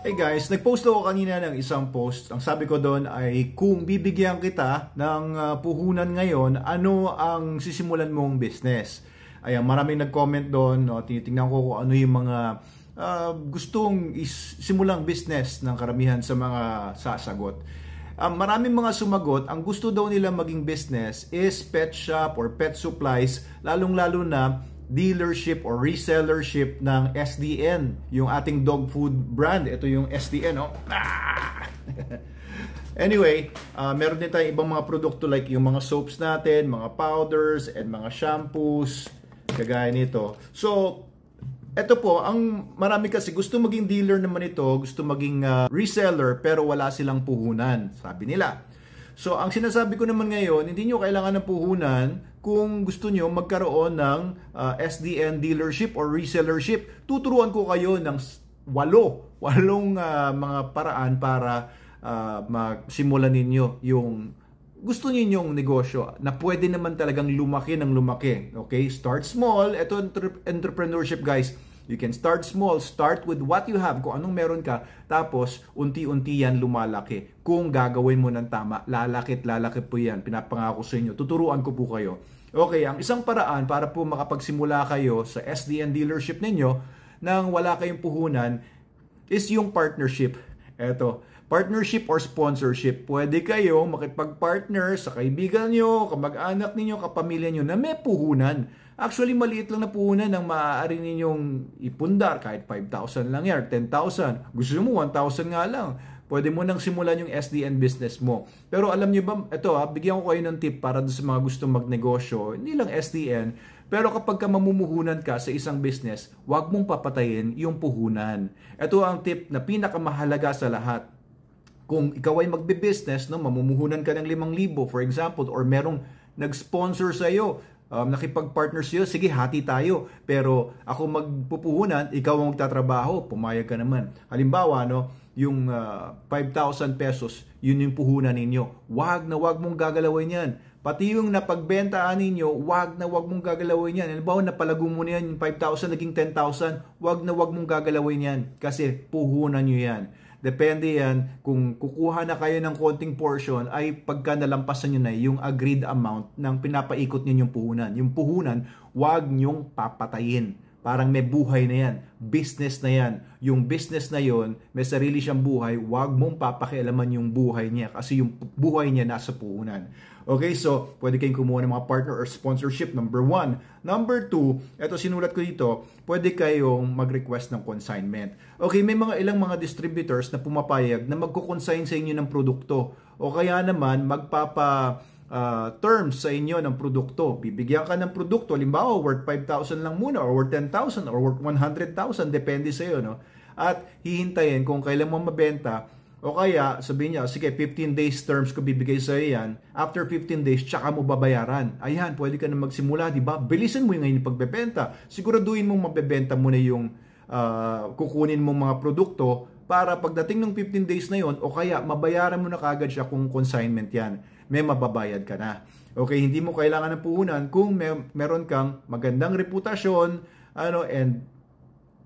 Hey guys, nag-post ako kanina ng isang post. Ang sabi ko doon ay kung bibigyan kita ng puhunan ngayon, ano ang sisimulan mong business? Ayan, maraming nag-comment doon. No? Tinitingnan ko kung ano yung mga gustong simulang business ng karamihan sa mga sasagot. Maraming mga sumagot, ang gusto daw nila maging business is pet shop or pet supplies, lalong-lalo na dealership or resellership ng SDN, yung ating dog food brand. Ito yung SDN, oh. Anyway, meron din tayong ibang mga produkto like yung mga soaps natin, mga powders, and mga shampoos, kagaya nito. So, ito po, ang marami kasi gusto maging dealer naman ito, gusto maging reseller, pero wala silang puhunan, sabi nila. So, ang sinasabi ko naman ngayon, hindi nyo kailangan ng puhunan kung gusto nyo magkaroon ng SDN dealership or resellership. Tuturuan ko kayo ng walong mga paraan para magsimulan ninyo yung gusto ninyong negosyo na pwede naman talagang lumaki ng lumaki. Okay? Start small. Ito entrepreneurship, guys. You can start small, start with what you have, kung anong meron ka, tapos unti-unti yan lumalaki. Kung gagawin mo ng tama, lalaki po yan. Pinapangako sa inyo. Tuturuan ko po kayo. Okay, ang isang paraan para po makapagsimula kayo sa SDN dealership ninyo nang wala kayong puhunan is yung partnership. Eto, partnership or sponsorship. Pwede kayo makipag-partner sa kaibigan nyo, kamag-anak ninyo, kapamilya nyo na may puhunan. Actually, maliit lang na puhunan ang maaari ninyong ipundar. Kahit 5,000 lang yan, 10,000. Gusto mo, 1,000 nga lang. Pwede mo nang simulan yung SDN business mo. Pero alam nyo ba, ito bigyan ko kayo ng tip para sa mga gustong magnegosyo. Hindi lang SDN. Pero kapag ka mamumuhunan ka sa isang business, huwag mong papatayin yung puhunan. Ito ang tip na pinakamahalaga sa lahat. Kung ikaw ay magbe-business, no, mamumuhunan ka ng 5,000, for example, or merong nag-sponsor sa iyo, nakipag-partner sa'yo, sige, hati tayo. Pero ako magpupuhunan, ikaw ang magtatrabaho, pumayag ka naman. Halimbawa, no, yung 5,000 pesos, yun yung puhunan ninyo. Wag mong gagalawin yan. Pati yung napagbentaan ninyo, wag mong gagalawin yan. Halimbawa, napalago mo na yan, yung 5,000 naging 10,000, wag mong gagalawin yan. Kasi puhunan nyo yan. Depende yan, kung kukuha na kayo ng konting portion, ay pagka nalampasan nyo na yung agreed amount ng pinapaikot ninyong puhunan. Yung puhunan, wag nyong papatayin. Parang may buhay na yan. Business na yan. Yung business na yon, may sarili siyang buhay, wag mong papakialaman yung buhay niya kasi yung buhay niya nasa puhunan. Okay, so pwede kayong kumuha ng mga partner or sponsorship, number 1. Number 2, ito sinulat ko dito, pwede kayong mag-request ng consignment. Okay, may ilang mga distributors na pumapayag na magko-consign sa inyo ng produkto. O kaya naman, terms sa inyo ng produkto. Bibigyan ka ng produkto, halimbawa worth 5,000 lang muna or worth 10,000 or worth 100,000, depende sa iyo, no? At hihintayin kung kailan mo mabenta o kaya sabihin niya, sige, 15 days terms ko bibigay sa iyo yan. After 15 days, tsaka mo babayaran. Ayan, pwede ka na magsimula, di ba? Bilisan mo yung ngayon pagbebenta. Siguraduhin mong mabebenta mo na yung kukunin mong mga produkto para pagdating ng 15 days na yon o kaya mabayaran mo na kagad siya kung consignment yan. May mababayad ka na. Okay, hindi mo kailangan ng puhunan kung meron kang magandang reputasyon, and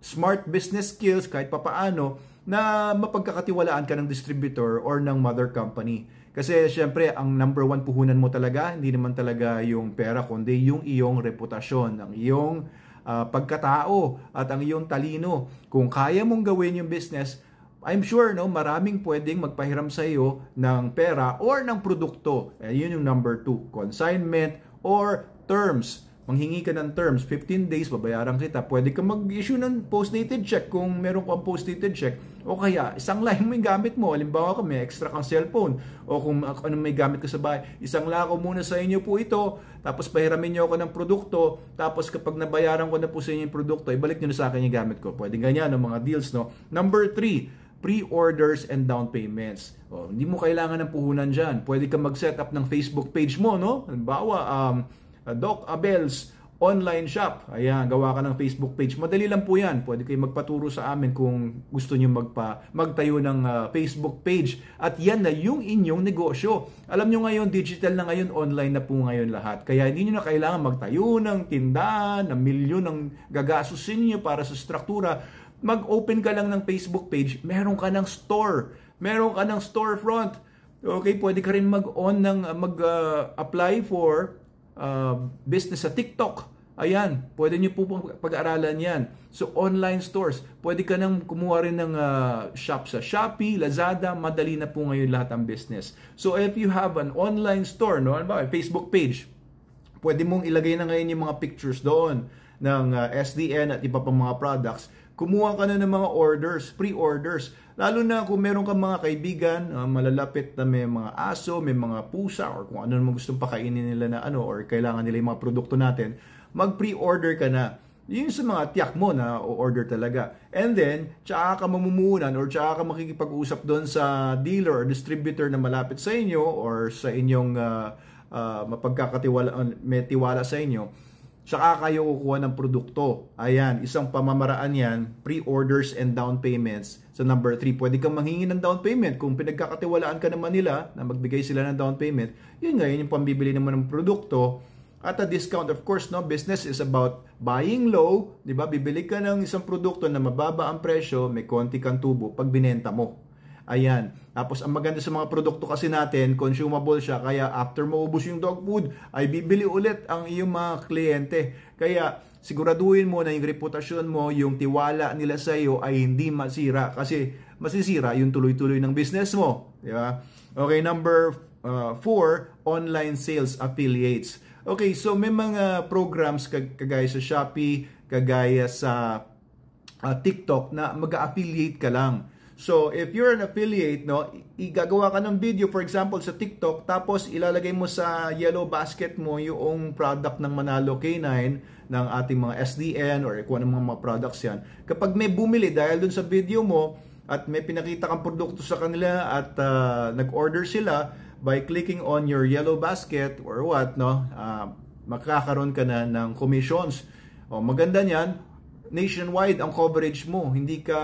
smart business skills kahit papaano na mapagkakatiwalaan ka ng distributor or ng mother company. Kasi syempre, ang number 1 puhunan mo talaga, hindi naman talaga yung pera, kundi yung iyong reputasyon, ang iyong pagkatao at ang iyong talino. Kung kaya mong gawin yung business, I'm sure, no, maraming pwedeng magpahiram sa iyo ng pera or ng produkto. Yun yung number 2, consignment or terms. Manghingi ka ng terms, 15 days, babayaran kita. Pwede ka mag-issue ng post-dated check kung meron kang post-dated check. O kaya, isang line mo yung gamit mo. Halimbawa ka, may extra kang cellphone. O kung ano may gamit ka sa bahay, isang lako muna sa inyo po ito. Tapos pahiramin nyo ako ng produkto. Tapos kapag nabayaran ko na po sa inyo yung produkto, ibalik nyo na sa akin yung gamit ko. Pwede ganyan, mga deals, no? Number 3, pre-orders and down payments. Hindi mo kailangan ng puhunan dyan. Pwede ka mag-set up ng Facebook page mo, no? Halimbawa, Doc Abel's online shop. Ayan, gawa ka ng Facebook page. Madali lang po yan. Pwede kayo magpaturo sa amin kung gusto nyo magtayo ng Facebook page. At yan na yung inyong negosyo. Alam nyo ngayon, digital na ngayon, online na po ngayon lahat. Kaya hindi nyo na kailangan magtayo ng tindahan, ng milyon ng gagastusin nyo para sa struktura. Mag-open ka lang ng Facebook page, meron ka ng store, meron ka ng storefront. Okay, pwede ka rin mag-apply for business sa TikTok. Ayan, pwede nyo po pag-aralan yan. So, online stores. Pwede ka nang kumuha rin ng shop sa Shopee, Lazada. Madali na po ngayon lahat ang business. So, if you have an online store, no, Facebook page, pwede mong ilagay na ngayon yung mga pictures doon ng SDN at iba pang mga products. Kumuha ka na ng mga orders, pre-orders. Lalo na kung meron kang mga kaibigan, malalapit na may mga aso, may mga pusa, or kung ano naman gustong pakainin nila na or kailangan nila yung mga produkto natin, mag-pre-order ka na. Yun sa mga tiyak mo na o-order talaga. And then, tsaka ka mamumunan or tsaka ka makikipag-usap doon sa dealer or distributor na malapit sa inyo or sa inyong may tiwala sa inyo, tsaka kayo kukuha ng produkto. Ayan, isang pamamaraan yan, pre-orders and down payments. Sa number 3, pwede kang manghingi ng down payment. Kung pinagkakatiwalaan ka naman nila na magbigay sila ng down payment, yun ngayon yung pambibili naman ng produkto. At a discount, of course, no? Business is about buying low, di ba? Bibili ka ng isang produkto na mababa ang presyo, may konti kang tubo pag binenta mo. Ayan. Tapos, ang maganda sa mga produkto kasi natin, consumable siya. Kaya, after maubos yung dog food, ay bibili ulit ang iyong mga kliyente. Kaya, siguraduhin mo na yung reputasyon mo, yung tiwala nila sa iyo ay hindi masira. Kasi, masisira yung tuloy-tuloy ng business mo. Di ba? Okay, number 4, online sales affiliates. Okay, so may mga programs kagaya sa Shopee, kagaya sa TikTok na mag-affiliate ka lang. So, if you're an affiliate, no, igagawa ka ng video, for example, sa TikTok, tapos ilalagay mo sa yellow basket mo yung product ng Manalo K9 ng ating mga SDN or kung anong mga products yan. Kapag may bumili dahil dun sa video mo at may pinakita kang produkto sa kanila at nag-order sila, by clicking on your yellow basket or what, no, makakaroon ka na ng commissions. O, maganda niyan, nationwide ang coverage mo. Hindi ka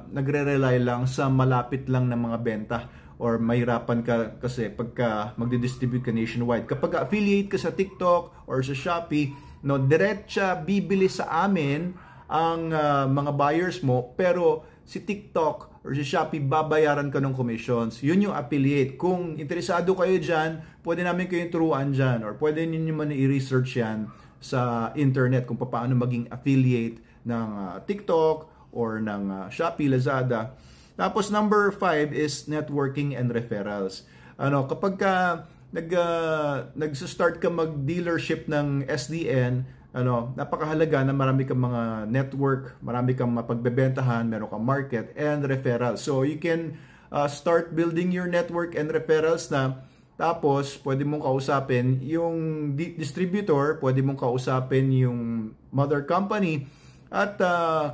nagre-rely lang sa malapit lang na mga benta or mahirapan ka kasi pagka magdi-distribute ka nationwide. Kapag affiliate ka sa TikTok or sa Shopee, no, diretsa bibili sa amin ang mga buyers mo, pero si TikTok or si Shopee, babayaran ka ng commissions. Yun yung affiliate. Kung interesado kayo dyan, pwede namin kayong turuan dyan or pwede ninyo man i-research yan sa internet kung paano maging affiliate ng TikTok or ng Shopee, Lazada. Tapos number 5 is networking and referrals. Kapag nag-start ka mag-dealership ng SDN, napakahalaga na marami kang mga network, marami kang mapagbebentahan, meron kang market and referrals. So you can start building your network and referrals na. Tapos pwede mong kausapin yung distributor, pwede mong kausapin yung mother company. At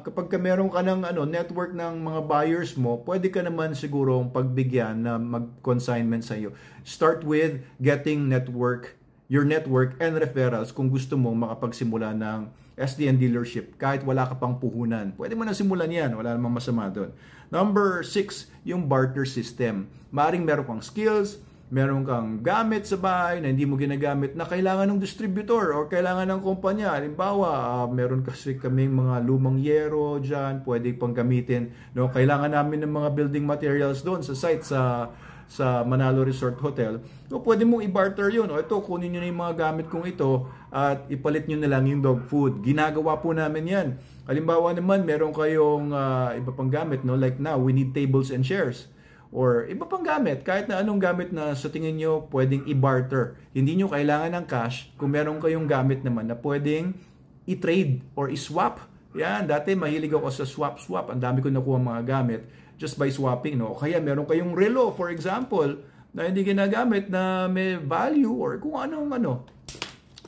kapag meron ka ng network ng mga buyers mo, pwede ka naman siguro pagbigyan na mag-consignment sa iyo. Start with getting your network and referrals kung gusto mo makapagsimula ng SDN dealership kahit wala ka pang puhunan. Pwede mo na simulan yan, wala namang masama doon. Number 6, yung barter system. Maaring meron kang skills, meron kang gamit sa bahay na hindi mo ginagamit na kailangan ng distributor o kailangan ng kumpanya. Halimbawa, meron kasi kami mga lumang yero dyan, pwede pang gamitin. No? Kailangan namin ng mga building materials doon sa site sa Manalo Resort Hotel. So, pwede mong i-barter yun. O ito, kunin nyo na yung mga gamit kong ito at ipalit nyo na lang yung dog food. Ginagawa po namin yan. Halimbawa naman, meron kayong iba pang gamit. No? Like now, we need tables and chairs. Or iba pang gamit. Kahit na anong gamit na sa tingin nyo pwedeng i-barter. Hindi nyo kailangan ng cash kung meron kayong gamit naman na pwedeng i-trade or i-swap. Yan, dati mahilig ako sa swap-swap. Ang dami ko nakuha mga gamit just by swapping, no? Kaya meron kayong relo, for example, na hindi ginagamit na may value or kung anong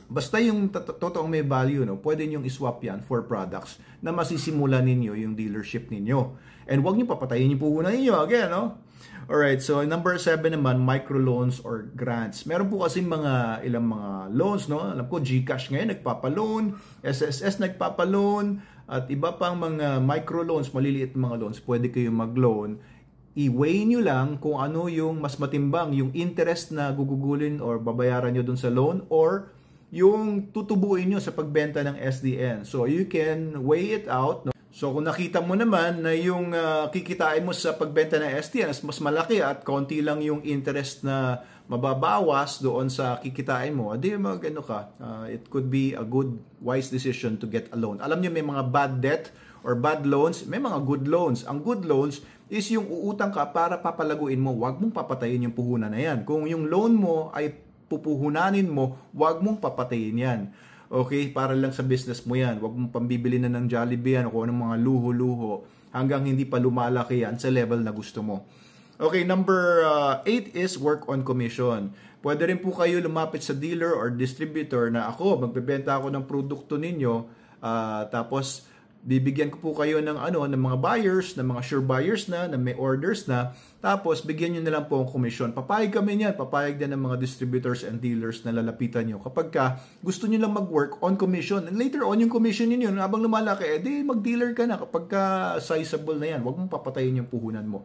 basta yung totoong may value, no? Pwede nyo i-swap yan for products na masisimulan ninyo yung dealership ninyo. And huwag nyo papatayin yung puhunan ninyo again, no? Alright, so number 7 naman, microloans or grants. Meron po kasi ilang mga loans, no? Alam ko, GCash ngayon nagpapaloan, SSS nagpapaloan, at iba pang mga microloans, maliliit mga loans, pwede kayong mag-loan. I-weigh nyo lang kung ano yung mas matimbang, yung interest na gugugulin or babayaran nyo dun sa loan or yung tutubuin nyo sa pagbenta ng SDN. So, you can weigh it out, no? So kung nakita mo naman na yung kikitain mo sa pagbenta ng STN mas malaki at konti lang yung interest na mababawas doon sa kikitain mo, adi magano ka, it could be a good, wise decision to get a loan. Alam niyo may mga bad debt or bad loans, may mga good loans. Ang good loans is yung uutang ka para papalaguin mo, wag mong papatayin yung puhunan na yan. Kung yung loan mo ay pupuhunanin mo, wag mong papatayin yan. Okay, para lang sa business mo yan. Huwag mong pambibili na ng Jollibee yan o kung anong mga luho-luho hanggang hindi pa lumalaki yan sa level na gusto mo. Okay, number 8 is work on commission. Pwede rin po kayo lumapit sa dealer or distributor na ako, magbebenta ako ng produkto ninyo, tapos bibigyan ko po kayo ng ng mga buyers, ng mga sure buyers na may orders na, tapos bigyan niyo na lang po ang commission. Papayag kami niyan, papayag din ng mga distributors and dealers na lalapitan niyo kapag gusto niyo lang mag-work on commission. And later on yung commission niyo habang lumalaki, edi mag-dealer ka na kapag sizable na yan. Huwag mong papatayin yung puhunan mo.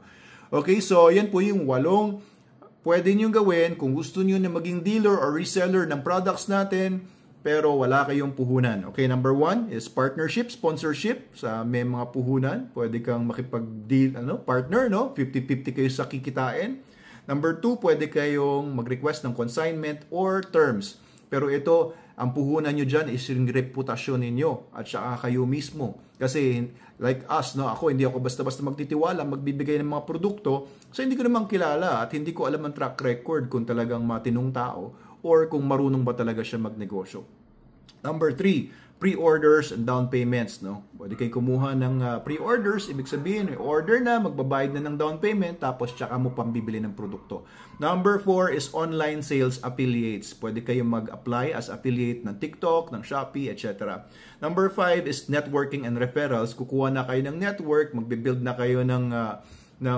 Okay, so yan po yung 8 pwede niyo gawin kung gusto niyo na maging dealer or reseller ng products natin pero wala kayong puhunan. Okay, number 1 is partnership, sponsorship. Sa may mga puhunan, pwede kang makipag-deal, partner, 50-50 kayo sa kikitain. Number 2, pwede kayong mag-request ng consignment or terms. Pero ito, ang puhunan nyo dyan is yung reputasyon ninyo at saka kayo mismo. Kasi like us, ako hindi ako basta-basta magtitiwala, magbibigay ng mga produkto so hindi ko naman kilala at hindi ko alam ang track record kung talagang matinong tao or kung marunong ba talaga siya magnegosyo. Number 3, pre-orders and down payments. Pwede kayo kumuha ng pre-orders, ibig sabihin, order na, magbabayad na ng down payment, tapos tsaka mo pambibili ng produkto. Number 4 is online sales affiliates. Pwede kayo mag-apply as affiliate ng TikTok, ng Shopee, etc. Number 5 is networking and referrals. Kukuha na kayo ng network, magbe-build na kayo ng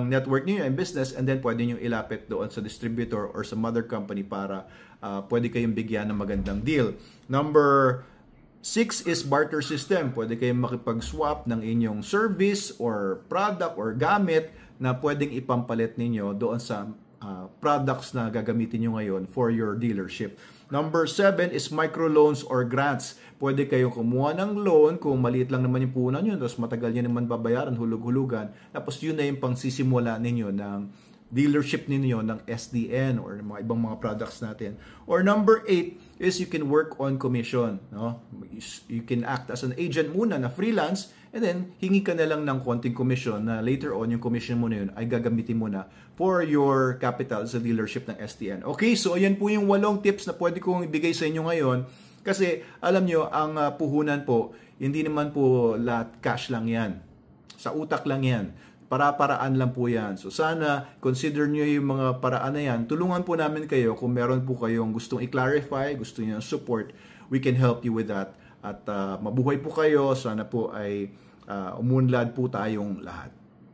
network niyo and business, and then pwede niyo ilapit doon sa distributor or sa mother company para pwede kayong bigyan ng magandang deal. Number 6 is barter system. Pwede kayong makipag-swap ng inyong service or product or gamit na pwedeng ipampalit ninyo doon sa products na gagamitin nyo ngayon for your dealership. Number 7 is microloans or grants. Pwede kayong kumuha ng loan kung maliit lang naman yung puhunan nyo, tapos matagal nyo naman babayaran, hulog-hulugan. Tapos yun na yung pangsisimula ninyo ng dealership ninyo ng SDN or mga ibang mga products natin. Or number 8 is you can work on commission. You can act as an agent muna na freelance and then hingi ka na lang ng konting commission na later on yung commission mo na yun ay gagamitin mo na for your capital sa dealership ng SDN. Okay, so ayan po yung 8 tips na pwede kong ibigay sa inyo ngayon kasi alam nyo, ang puhunan po, hindi naman po lahat cash lang yan. Sa utak lang yan. Para-paraan lang po yan. So sana consider nyo yung mga paraan na yan. Tulungan po namin kayo kung meron po kayong gustong i-clarify, gusto nyo support, we can help you with that. At mabuhay po kayo. Sana po ay umunlad po tayong lahat.